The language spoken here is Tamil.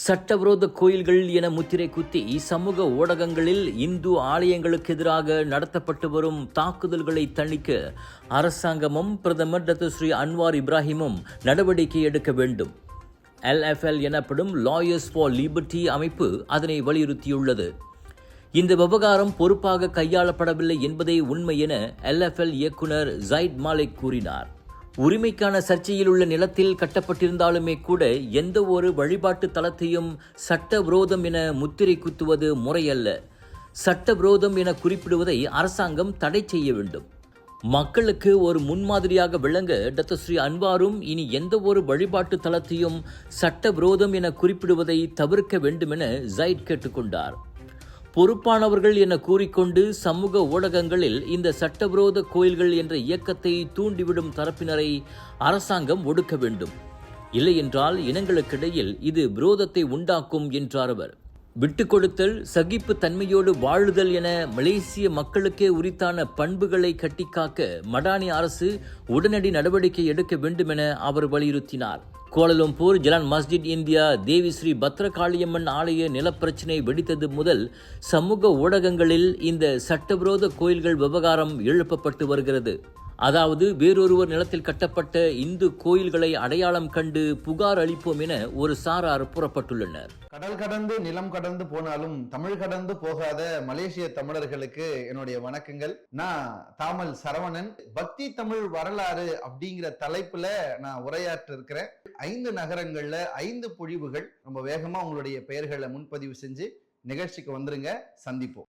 சட்டவிரோத கோயில்கள் என முத்திரை குத்தி சமூக ஊடகங்களில் இந்து ஆலயங்களுக்கு எதிராக நடத்தப்பட்டு வரும் தாக்குதல்களை தணிக்க அரசாங்கமும் பிரதமர் டாக்டர் ஸ்ரீ அன்வார் இப்ராஹிமும் நடவடிக்கை எடுக்க வேண்டும். LFL எனப்படும் லாயர்ஸ் ஃபார் லிபர்ட்டி அமைப்பு அதனை வலியுறுத்தியுள்ளது. இந்த விவகாரம் பொறுப்பாக கையாளப்படவில்லை என்பதே உண்மை என LFL இயக்குனர் ஜயிட் மாலிக் கூறினார். உரிமைக்கான சர்ச்சையில் உள்ள நிலத்தில் கட்டப்பட்டிருந்தாலுமே கூட எந்த ஒரு வழிபாட்டு தலத்தையும் சட்டவிரோதம் என முத்திரை குத்துவது முறையல்ல. சட்டவிரோதம் என குறிப்பிடுவதை அரசாங்கம் தடை செய்ய வேண்டும். மக்களுக்கு ஒரு முன்மாதிரியாக விளங்க டாக்டர் ஸ்ரீ அன்வாரும் இனி எந்த ஒரு வழிபாட்டு தலத்தையும் சட்டவிரோதம் என குறிப்பிடுவதை தவிர்க்க வேண்டும் என ஜயிட் கேட்டுக்கொண்டார். பொறுப்பானவர்கள் என கூறிக்கொண்டு சமூக ஊடகங்களில் இந்த சட்டவிரோத கோயில்கள் என்ற இயக்கத்தை தூண்டிவிடும் தரப்பினரை அரசாங்கம் ஒடுக்க வேண்டும். இல்லையென்றால் இனங்களுக்கிடையில் இது விரோதத்தை உண்டாக்கும் என்றார் அவர். விட்டுக் கொடுத்தல், சகிப்பு தன்மையோடு வாழுதல் என மலேசிய மக்களுக்கே உரித்தான பண்புகளை கட்டிக்காக்க மடானி அரசு உடனடி நடவடிக்கை எடுக்க வேண்டும் என அவர் வலியுறுத்தினார். கோலாலம்பூர் ஜலான் மஸ்ஜித் இந்தியா தேவி ஸ்ரீ பத்ரகாளியம்மன் ஆலய நிலப்பிரச்சினை வெடித்தது முதல் சமூக ஊடகங்களில் இந்த சட்டவிரோத கோயில்கள் விவகாரம் எழுப்பப்பட்டு வருகிறது. அதாவது வேறொருவர் நிலத்தில் கட்டப்பட்ட இந்து கோயில்களை அடையாளம் கண்டு புகார் அளிப்போம் என ஒரு சாரார் புறப்பட்டுள்ளனர். கடல் கடந்து நிலம் கடந்து போனாலும் தமிழ் கடந்து போகாத மலேசிய தமிழர்களுக்கு என்னுடைய வணக்கங்கள். நான் தாமல் சரவணன். பக்தி தமிழ் வரலாறு அப்படிங்கிற தலைப்புல நான் உரையாற்ற இருக்கிறேன். 5 நகரங்கள்ல 5 பொழிவுகள். ரொம்ப வேகமா உங்களுடைய பெயர்களை முன்பதிவு செஞ்சு நிகழ்ச்சிக்கு வந்துருங்க. சந்திப்போம்.